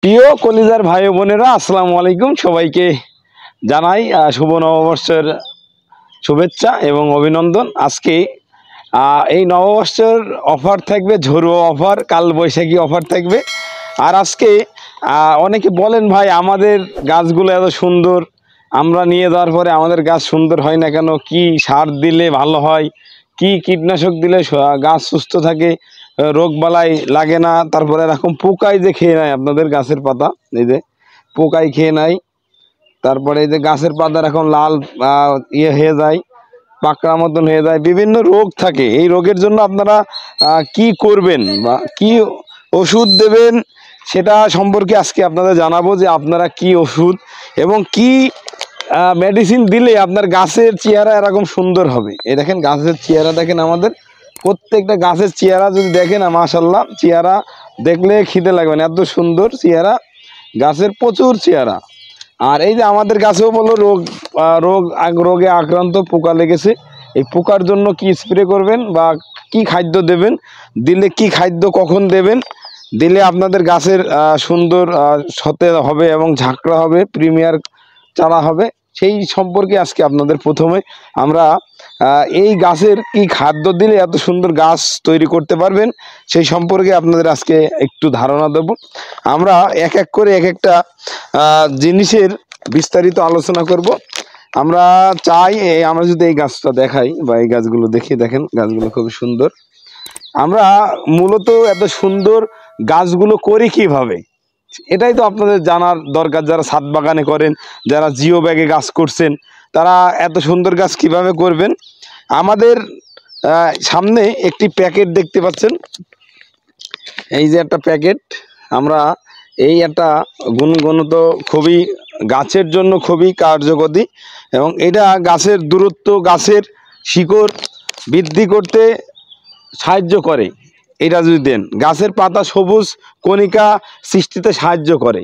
প্রিয় কলিজার ভাই বোনেরা, আসসালামু আলাইকুম। সবাইকে জানাই শুভ নববর্ষের শুভেচ্ছা এবং অভিনন্দন। আজকে এই নববর্ষের অফার থাকবে, ঝড়ুয়া অফার, কাল বৈশাখী অফার থাকবে। আর আজকে অনেকে বলেন, ভাই আমাদের গাছগুলো এত সুন্দর, আমরা নিয়ে যাওয়ার পরে আমাদের গাছ সুন্দর হয় না কেন, কি সার দিলে ভালো হয়, কি কীটনাশক দিলে গাছ সুস্থ থাকে, রোগবালাই লাগে না, তারপরে এরকম পোকাই যে খেয়ে নেয় আপনাদের গাছের পাতা, এই যে পোকাই খেয়ে নেয়, তারপরে এই যে গাছের পাতা এখন লাল ইয়ে হয়ে যায়, পাকড়া মতন হয়ে যায়, বিভিন্ন রোগ থাকে। এই রোগের জন্য আপনারা কি করবেন বা কি ওষুধ দেবেন সেটা সম্পর্কে আজকে আপনাদের জানাবো, যে আপনারা কি ওষুধ এবং কি মেডিসিন দিলে আপনার গাছের চেহারা এরকম সুন্দর হবে। এই দেখেন গাছের চেহারা, দেখেন আমাদের প্রত্যেকটা গাছের চেহারা যদি দেখেন, মাশাআল্লাহ, চেহারা দেখলে খিদে লাগবে না, এত সুন্দর চেহারা গাছের, প্রচুর চেহারা। আর এই যে আমাদের গাছেও বলো রোগে আক্রান্ত, পোকা লেগেছে। এই পোকার জন্য কি স্প্রে করবেন বা কি খাদ্য দেবেন, দিলে কি খাদ্য কখন দেবেন, দিলে আপনাদের গাছের সুন্দর সতেজ হবে এবং ঝাঁকড়া হবে, প্রিমিয়ার চারা হবে, সেই সম্পর্কে আজকে আপনাদের প্রথমে আমরা এই গাছের কি খাদ্য দিলে এত সুন্দর গাছ তৈরি করতে পারবেন সেই সম্পর্কে আপনাদের আজকে একটু ধারণা দেব। আমরা এক এক করে এক একটা জিনিসের বিস্তারিত আলোচনা করব। আমরা চাই আমরা যদি এই গাছটা দেখাই বা এই গাছগুলো দেখি, দেখেন গাছগুলো খুবই সুন্দর। আমরা মূলত এত সুন্দর গাছগুলো করি কিভাবে, এটাই তো আপনাদের জানার দরকার। যারা ছাদ বাগানে করেন, যারা জিও ব্যাগে গাছ করছেন, তারা এত সুন্দর গাছ কিভাবে করবেন। আমাদের সামনে একটি প্যাকেট দেখতে পাচ্ছেন, এই যে একটা প্যাকেট। আমরা এই একটা গুণগত খুবই গাছের জন্য খুবই কার্যকরী, এবং এটা গাছের দূরত্ব, গাছের শিকড় বৃদ্ধি করতে সাহায্য করে। এটা যদি দেন, গাছের পাতা সবুজ কণিকা সৃষ্টিতে সাহায্য করে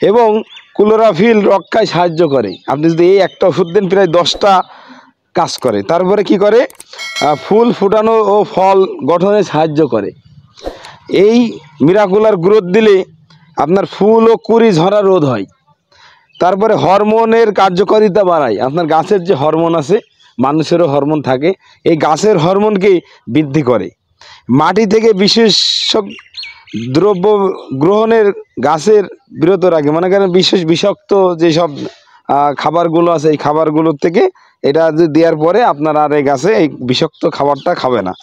এবং ক্লোরোফিল রক্ষায় সাহায্য করে। আপনি যদি এই একটা ওষুধ দেন, প্রায় 10টা কাজ করে। তারপরে কি করে, ফুল ফুটানো ও ফল গঠনে সাহায্য করে। এই মিরাকুলার গ্রোথ দিলে আপনার ফুল ও কুঁড়ি ঝরা রোধ হয়। তারপরে হরমোনের কার্যকারিতা বাড়ায়। আপনার গাছের যে হরমোন আছে, মানুষেরও হরমোন থাকে, এই গাছের হরমোনকে বৃদ্ধি করে। মাটি থেকে বিশেষ দ্রব্য গ্রহণের গাছের বিরত রাখে, মনে করেন বিশেষ বিষাক্ত যেসব খাবারগুলো আছে, এই খাবারগুলোর থেকে এটা যদি দেওয়ার পরে আপনার আর এই গাছে এই বিষাক্ত খাবারটা খাবে না।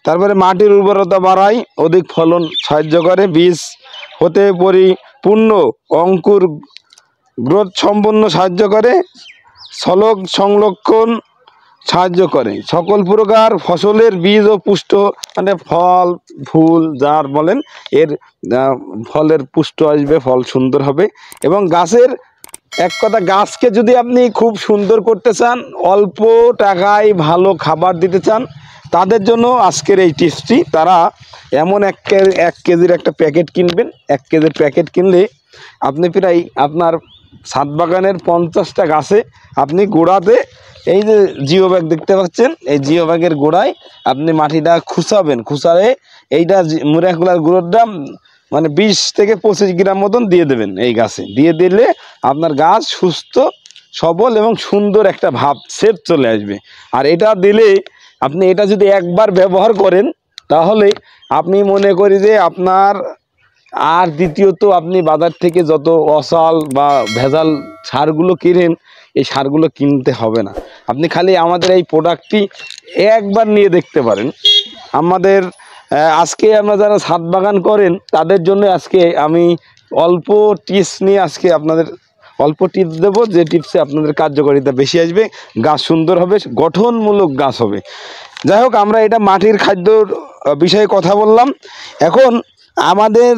তারপরে মাটির উর্বরতা বাড়ায়, অধিক ফলন সাহায্য করে, বীজ হতে পরিপূর্ণ অঙ্কুর গ্রোথ সম্পন্ন সাহায্য করে, সলক সংরক্ষণ সাহায্য করে, সকল প্রকার ফসলের বীজ ও পুষ্ট, মানে ফল ফুল যার বলেন, এর ফলের পুষ্ট আসবে, ফল সুন্দর হবে। এবং গাছের এক কথা, গাছকে যদি আপনি খুব সুন্দর করতে চান, অল্প টাকায় ভালো খাবার দিতে চান, তাদের জন্য আজকের এই টিপসটি। তারা এমন এক কেজির একটা প্যাকেট কিনবেন। 1 কেজির প্যাকেট কিনলে আপনি প্রায় আপনার ছাদ বাগানের 50টা গাছে আপনি গোড়াতে, এই যে জিও ব্যাগ দেখতে পাচ্ছেন, এই জিও ব্যাগের গোড়ায় আপনি মাটিটা খুঁচাবেন, খুঁচালে এইটা মিরাকুলার গ্রোথটা মানে 20 থেকে 25 গ্রাম মতন দিয়ে দেবেন। এই গাছে দিয়ে দিলে আপনার গাছ সুস্থ সবল এবং সুন্দর একটা ভাব শেপ চলে আসবে। আর এটা দিলে আপনি এটা যদি একবার ব্যবহার করেন, তাহলে আপনি মনে করি যে আপনার আর দ্বিতীয়ত আপনি বাজার থেকে যত অসাল বা ভেজাল সারগুলো কিনেন, এই সারগুলো কিনতে হবে না। আপনি খালি আমাদের এই প্রোডাক্টটি একবার নিয়ে দেখতে পারেন। আমাদের আজকে আমরা যারা ছাদ বাগান করেন তাদের জন্য আজকে আমি অল্প টিপস নিয়ে আজকে আপনাদের অল্প টিপস দেবো, যে টিপসে আপনাদের কার্যকারিতা বেশি আসবে, গাছ সুন্দর হবে, গঠনমূলক গাছ হবে। যাই হোক, আমরা এটা মাটির খাদ্যর বিষয়ে কথা বললাম। এখন আমাদের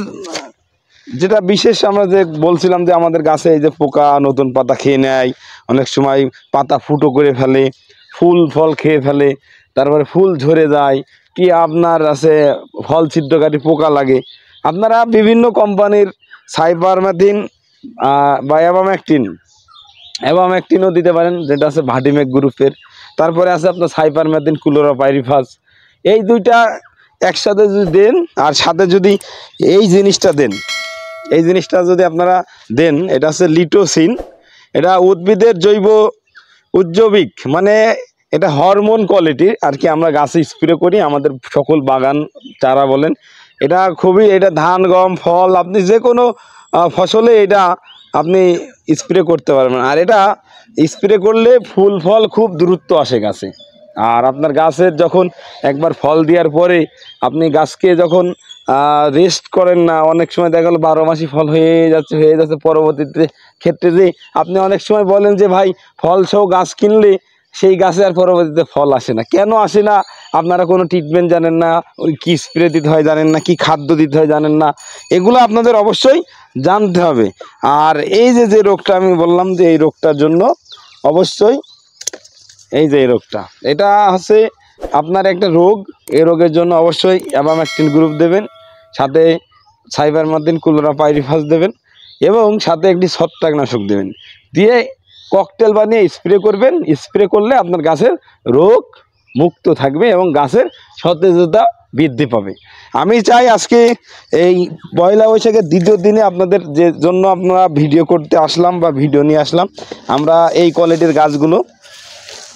যেটা বিশেষ, আমরা যে বলছিলাম যে আমাদের গাছে এই যে পোকা নতুন পাতা খেয়ে নেয়, অনেক সময় পাতা ফুটো করে ফেলে, ফুল ফল খেয়ে ফেলে, তারপরে ফুল ঝরে যায়, কি আপনার আছে ফল ছিদ্রকারী পোকা লাগে। আপনারা বিভিন্ন কোম্পানির সাইপারমেথিন বা অ্যাবামেকটিনও দিতে পারেন, যেটা আছে ভার্টিমেক গ্রুপের। তারপরে আছে আপনার সাইপারমেথিন ক্লোরোপাইরিফাস। এই দুইটা একসাথে যদি দেন, আর সাথে যদি এই জিনিসটা দেন, এই জিনিসটা যদি আপনারা দেন, এটা হচ্ছে লিটোসিন। এটা উদ্ভিদের জৈব উদ্জীবিক, মানে এটা হরমোন কোয়ালিটি আর কি। আমরা গাছে স্প্রে করি, আমাদের সকল বাগান চারা বলেন, এটা খুবই, এটা ধান গম ফল আপনি যে কোনো ফসলে এটা আপনি স্প্রে করতে পারবেন। আর এটা স্প্রে করলে ফুল ফল খুব দ্রুত আসে গাছে। আর আপনার গাছের যখন একবার ফল দেওয়ার পরে আপনি গাছকে যখন রেস্ট করেন না, অনেক সময় দেখা গেল 12 মাসই ফল হয়ে যাচ্ছে পরবর্তীতে ক্ষেত্রে যে আপনি অনেক সময় বলেন যে ভাই ফল সহ গাছ কিনলে সেই গাছে আর পরবর্তীতে ফল আসে না। কেন আসে না? আপনারা কোনো ট্রিটমেন্ট জানেন না, ওই কী স্প্রে দিতে হয় জানেন না, কি খাদ্য দিতে হয় জানেন না। এগুলো আপনাদের অবশ্যই জানতে হবে। আর এই যে রোগটা আমি বললাম, যে এই রোগটার জন্য অবশ্যই, এই যে এই রোগটা, এটা হচ্ছে আপনার একটা রোগ। এই রোগের জন্য অবশ্যই অ্যাবামেকটিন গ্রুপ দেবেন, সাথে সাইবারমেথ্রিন ক্লোরোপাইরিফাস দেবেন, এবং সাথে একটি ছত্রাকনাশক দেবেন, দিয়ে ককটেল বানিয়ে স্প্রে করবেন। স্প্রে করলে আপনার গাছের রোগ মুক্ত থাকবে এবং গাছের সতেজতা বৃদ্ধি পাবে। আমি চাই আজকে এই পয়লা বৈশাখের দ্বিতীয় দিনে আপনাদের যে জন্য আপনারা ভিডিও করতে আসলাম বা ভিডিও নিয়ে আসলাম, আমরা এই কোয়ালিটির গাছগুলো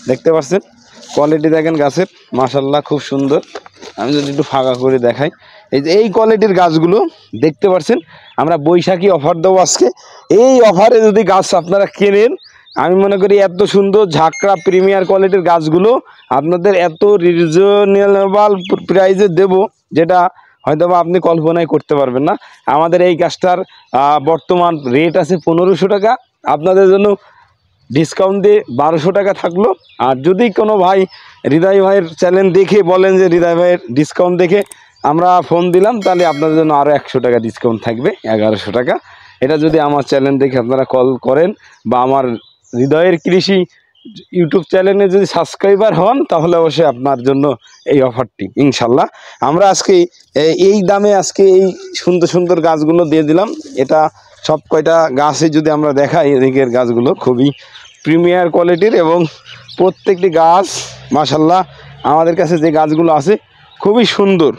দেখতে পাচ্ছেন, কোয়ালিটি দেখেন গাছের, মাশাআল্লাহ খুব সুন্দর। আমি যদি একটু ফাঁকা করে দেখাই, এই যে এই কোয়ালিটির গাছগুলো দেখতে পাচ্ছেন, আমরা বৈশাখী অফার দেবো আজকে। এই অফারে যদি গাছ আপনারা কেনেন, আমি মনে করি এত সুন্দর ঝাঁকড়া প্রিমিয়ার কোয়ালিটির গাছগুলো আপনাদের এত রিজনেবল প্রাইসে দেব, যেটা হয়তো বা আপনি কল্পনাই করতে পারবেন না। আমাদের এই গাছটার বর্তমান রেট আছে 1500 টাকা, আপনাদের জন্য ডিসকাউন্ট দিয়ে 1200 টাকা থাকলো। আর যদি কোনো ভাই হৃদয় ভাইয়ের চ্যানেল দেখে বলেন যে হৃদয় ভাইয়ের ডিসকাউন্ট দেখে আমরা ফোন দিলাম, তাহলে আপনাদের জন্য আরও 100 টাকা ডিসকাউন্ট থাকবে, 1100 টাকা। এটা যদি আমার চ্যানেল দেখে আপনারা কল করেন বা আমার হৃদয়ের কৃষি ইউটিউব চ্যানেলে যদি সাবস্ক্রাইবার হন, তাহলে অবশ্যই আপনার জন্য এই অফারটি ইনশাল্লাহ। আমরা আজকে এই দামে আজকে এই সুন্দর সুন্দর গাছগুলো দিয়ে দিলাম। এটা সব কয়টা গাছে যদি আমরা দেখাই, এদিকের গাছগুলো খুবই প্রিমিয়ার কোয়ালিটির, এবং প্রত্যেকটি গাছ মাশাল্লাহ আমাদের কাছে যে গাছগুলো আছে খুবই সুন্দর,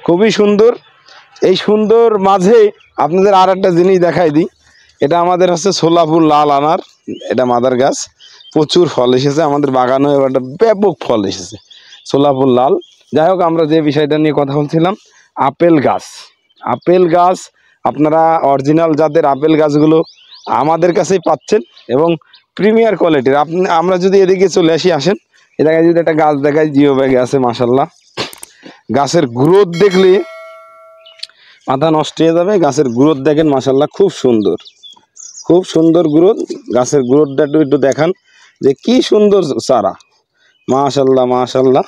খুবই সুন্দর। এই সুন্দর মাঝে আপনাদের আর একটা জিনিস দেখাই দিই, এটা আমাদের হচ্ছে সোলাপুর লাল আনার, এটা মাদার গাছ, প্রচুর ফল এসেছে আমাদের বাগানেও, এবার ব্যাপক ফল এসেছে সোলাপুর লাল। যাই হোক, আমরা যে বিষয়টা নিয়ে কথা বলছিলাম, আপেল গাছ। আপেল গাছ আপনারা অরিজিনাল জাতের আপেল গাছগুলো আমাদের কাছেই পাচ্ছেন, এবং প্রিমিয়ার কোয়ালিটির। আমরা যদি এদিকে চলে আসেন, এ জায়গায় যদি একটা গাছ দেখায়, জিও ব্যাগে আছে মাশাল্লাহ। গাছের গ্রোথ দেখলে মাথা নষ্ট হয়ে যাবে। গাছের গ্রোথ দেখেন মাশাল্লাহ, খুব সুন্দর, খুব সুন্দর গ্রোথ। গাছের গ্রোথটা একটু দেখান যে কি সুন্দর চারা, মাশাল্লাহ মাশাল্লাহ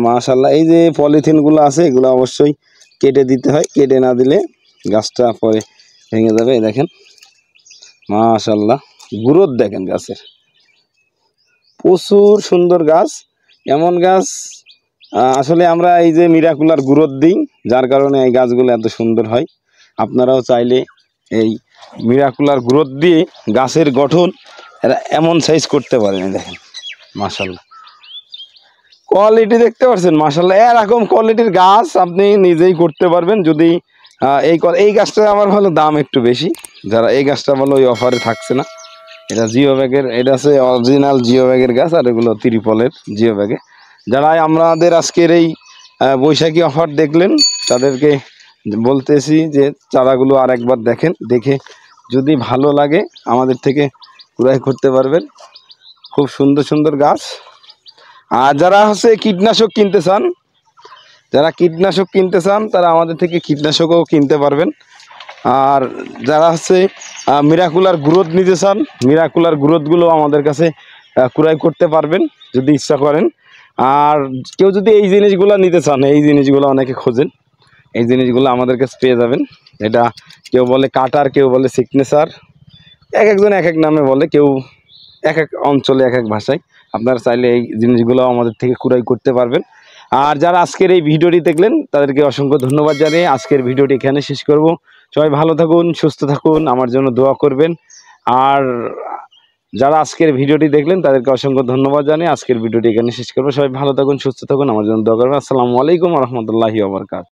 মাশাল্লাহ। এই যে পলিথিনগুলো আছে, এগুলো অবশ্যই কেটে দিতে হয়, কেটে না দিলে গাছটা পরে ভেঙে যাবে। দেখেন মাশাল্লাহ, গ্রোথ দেখেন গাছের, প্রচুর সুন্দর গাছ। এমন গাছ আসলে আমরা এই যে মিরাকুলার গ্রোথ দিই, যার কারণে এই গাছগুলো এত সুন্দর হয়। আপনারাও চাইলে এই মিরাকুলার গ্রোথ দিয়ে গাছের গঠন এরা এমন সাইজ করতে পারেন। দেখেন মাশাল্লাহ, কোয়ালিটি দেখতে পাচ্ছেন মাশাল্লাহ। এরকম কোয়ালিটির গাছ আপনি নিজেই করতে পারবেন যদি এই গাছটা আমার ভালো দাম একটু বেশি, যারা এই গাছটা ভালো ওই অফারে থাকছে না। এটা জিও ব্যাগের, এটা আছে অরিজিনাল জিও ব্যাগের গাছ, আর এগুলো ত্রিপলের জিও ব্যাগে। যারা আমাদের আজকের এই বৈশাখী অফার দেখলেন, তাদেরকে বলতেছি যে চারাগুলো আর একবার দেখেন, দেখে যদি ভালো লাগে আমাদের থেকে ক্রয় করতে পারবেন। খুব সুন্দর সুন্দর গাছ। আর যারা হচ্ছে কীটনাশক কিনতে চান, তারা আমাদের থেকে কীটনাশকও কিনতে পারবেন। আর যারা হচ্ছে মিরাকুলার গ্রোথ নিতে চান, মিরাকুলার গ্রোথগুলো আমাদের কাছে ক্রয় করতে পারবেন যদি ইচ্ছা করেন। আর কেউ যদি এই জিনিসগুলো নিতে চান, এই জিনিসগুলো অনেকে খোঁজেন, এই জিনিসগুলো আমাদের কাছে পেয়ে যাবেন। এটা কেউ বলে কাটার, কেউ বলে সিগনেচার, এক একজন এক এক নামে বলে, কেউ এক এক অঞ্চলে এক এক ভাষায়। আপনারা চাইলে এই জিনিসগুলো আমাদের থেকে ক্রয় করতে পারবেন। আর যারা আজকের এই ভিডিওটি দেখলেন, তাদেরকে অসংখ্য ধন্যবাদ জানিয়ে আজকের ভিডিওটি এখানে শেষ করব। সবাই ভালো থাকুন, সুস্থ থাকুন, আমার জন্য দোয়া করবেন। আর যারা আজকের ভিডিওটি দেখলেন, তাদেরকে অসংখ্য ধন্যবাদ জানিয়ে আজকের ভিডিওটি এখানে শেষ করব। সবাই ভালো থাকুন, সুস্থ থাকুন, আমার জন্য দোয়া করবেন। আসসালামু আলাইকুম ওয়া রাহমাতুল্লাহি ওয়া বারাকাতুহু।